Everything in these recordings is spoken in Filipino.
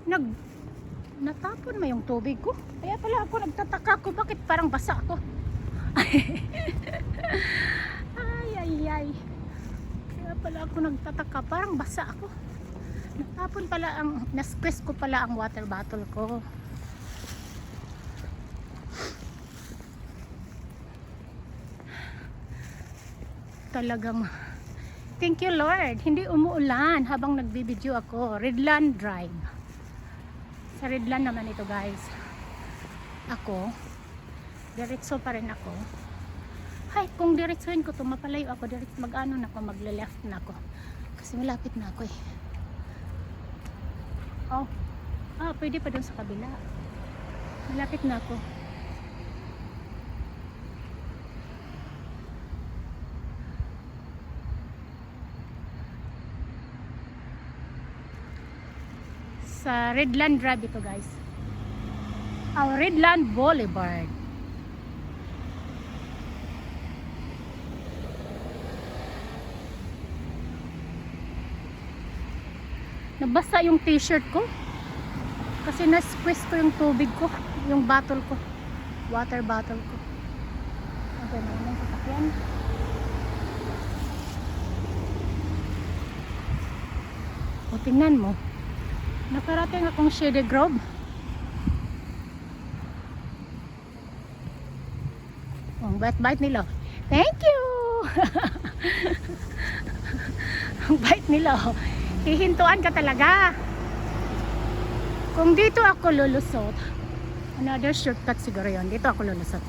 nag natapon mo yung tubig ko. Kaya pala ako nagtataka ko bakit parang basa ako. Ay ay ay. Kaya pala ako nagtataka parang basa ako. Natapon pala na-squeeze ko pala ang water bottle ko. Talagang thank you Lord, hindi umuulan habang nagbibideo ako. Redland Drive. Sa Redland naman ito guys. Ako, diretso pa rin ako. Hay, kung diretsuhin ko to, mapalayo ako. Direct mag-ano na ako, magle-left na ako. Kasi malapit na ako eh. Oh, pwede pa dun sa kabila. Malapit na ako. Sa Redland Drive ito guys. Redland Boulevard. Nabasa yung t-shirt ko kasi na-squeeze ko yung tubig ko, yung bottle ko, water bottle ko. Okay naman yung sasakyan. O tingnan mo, nakarating akong Shady Grove. Ang bait-bait nila. Thank you! Ang bait nila. Hihintuan ka talaga. Kung dito ako lulusot, another shortcut siguro yun. Dito ako lulusot.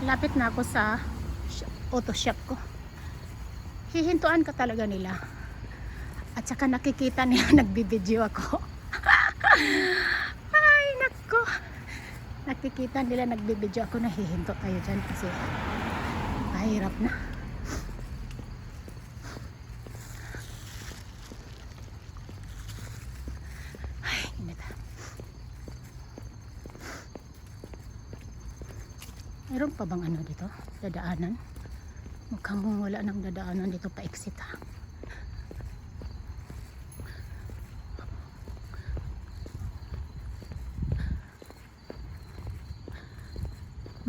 Lapit na ako sa auto shop ko. Hihintuan ka talaga nila. At saka nakikita nila nagbibideo ako. Ay nako. Nakikita nila nagbibideo ako, nahihinto tayo dyan kasi mahirap na. Ay, init. Meron pa bang ano dito? Dadaanan? Mukhang wala nang dadaanan dito pa exit ha.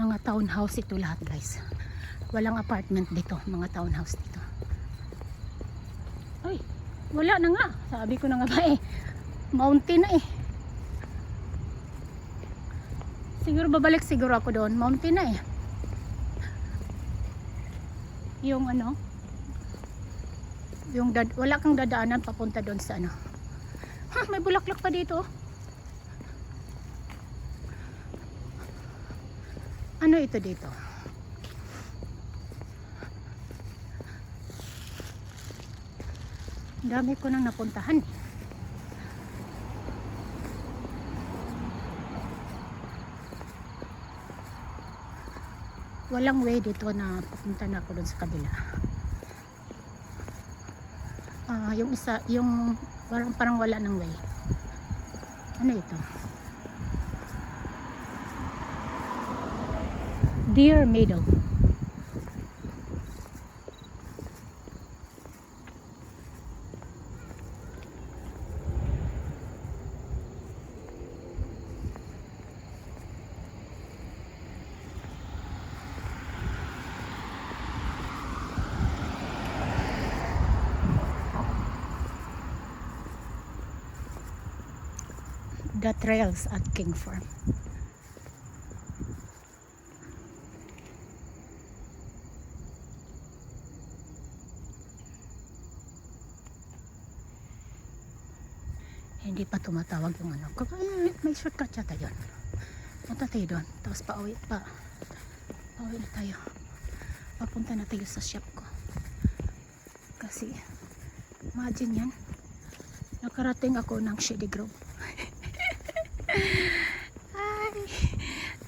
Mga townhouse ito lahat guys. Walang apartment dito, mga townhouse dito. Ay, wala na nga. Sabi ko na nga ba eh. Mountain na eh. Siguro babalik siguro ako doon. Mountain na eh. Yung ano, yung wala kang dadaanan papunta doon sa ano. Ha, may bulaklak pa dito. Ano ito dito? Dami ko nang napuntahan. Walang way dito na papunta na ako doon sa kabila. Yung isa, yung parang wala ng way. Ano ito? Deer Meadow. The trails at King Farm. Hindi pa tumatawag yung ano. May shortcut yata yun. Punta tayo doon. Tapos pauwi na tayo. Papunta na tayo sa shop ko. Kasi, imagine yan. Nakarating ako ng Shady Grove. Ay,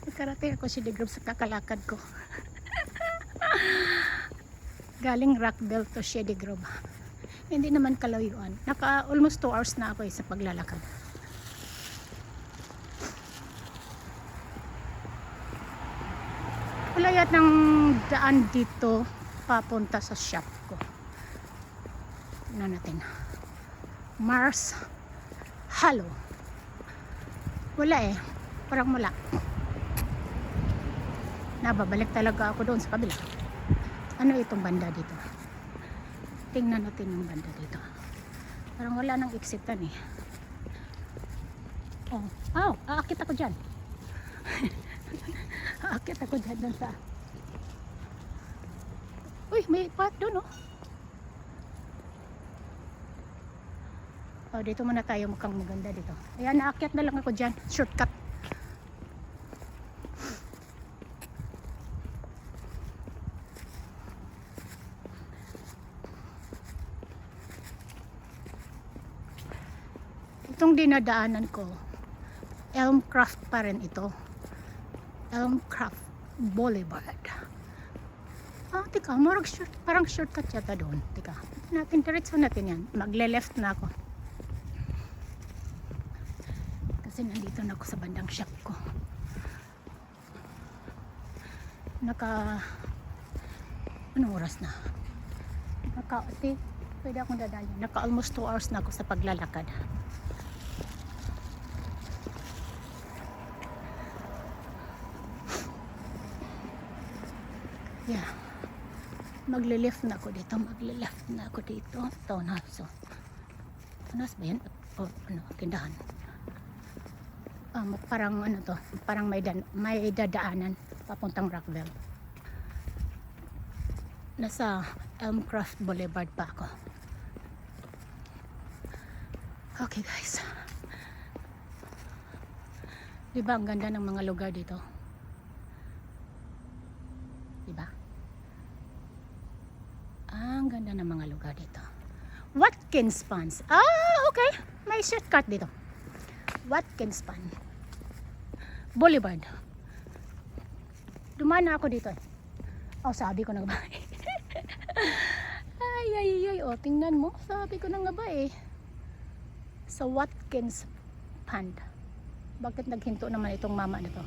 nakarating ako Shady Grove sa kakalakad ko. Galing Rockville to Shady Grove. Hindi naman kalayuan. Almost 2 hours na ako sa paglalakad. Wala yatang daan dito papunta sa shop ko. Tignan natin. Mars Hollow. Wala eh. Parang wala. Nababalik talaga ako doon sa kabila. Ano itong banda dito? Tingnan natin yung banda dito. Parang wala nang exitan eh. Oh, aakit ako dyan. Aakit ako dyan doon sa... Uy, may path doon oh. Oh, dito muna tayo, mukhang maganda dito. Ayan, naakyat na lang ako dyan. Shortcut. Itong dinadaanan ko, Elmcraft pa rin ito. Elmcraft Boulevard. Tika, parang shortcut yata doon. Tika, natin, diretso natin yan. Magle-left na ako. Kasi nandito na ako sa bandang shop ko. Anong oras na? Pwede akong dadaan. Almost 2 hours na ako sa paglalakad. Yeah. Magle-left na ako dito. Townhouse. Townhouse ba yan? Tindahan. Parang parang may dadaanan papuntang Rockville. Nasa Elmcraft Boulevard pa ako. Okay guys, diba ang ganda ng mga lugar dito? Diba? Ang ganda ng mga lugar dito. Watkins Ponds. Okay, may shortcut dito. Watkins Pond Boulevard. Dumaan na ako dito eh. Sabi ko na nga ba? ay, tingnan mo. Sabi ko na nga ba eh. Sa Watkins Pond. Bakit naghinto naman itong mama na to?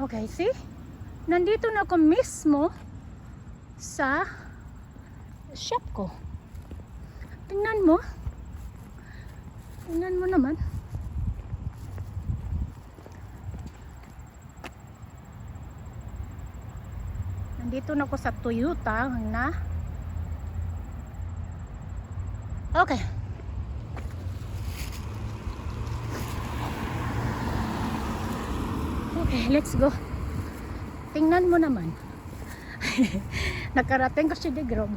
Okay, see? Nandito na ako mismo sa shop ko. Tingnan mo. Tingnan mo naman. Nandito na ako sa Toyota na. Okay. Okay, let's go. Tingnan mo naman. Nakarating ko si Degrove.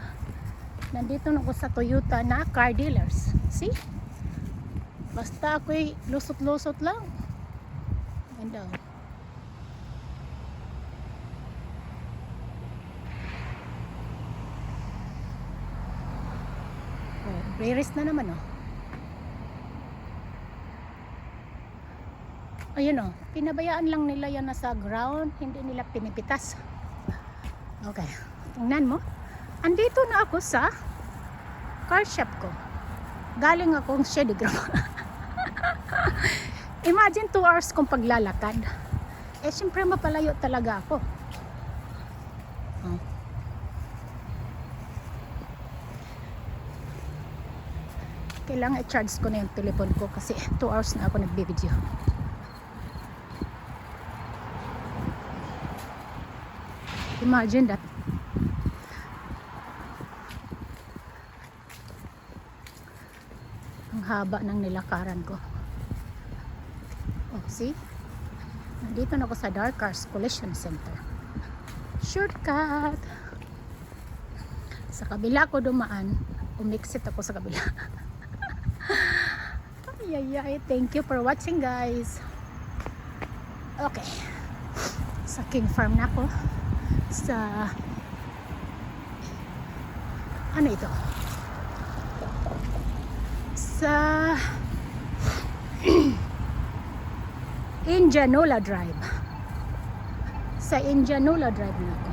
Nandito na ako sa Toyota na car dealers. See? Basta ako'y lusot-lusot lang. Ganda. Race na naman oh. Ayun oh, pinabayaan lang nila yan nasa ground, hindi nila pinipitas. Okay, tingnan mo. Andito na ako sa car shop ko. Galing akong Shady Grove. Imagine 2 hours kong paglalakad. Siyempre mapalayo talaga ako. Kailangan i-charge ko na yung telephone ko kasi 2 hours na ako nagbibideo. Imagine that. Ang haba ng nilakaran ko. See? Nandito na ako sa Dark Cars Collision Center. Shortcut. Sa kabila ko dumaan. Umixit ako sa kabila. Ay. Thank you for watching guys. Okay. Sa King Farm na ako. Sa ano ito? Sa Indianola Drive. Sa Indianola Drive na ako.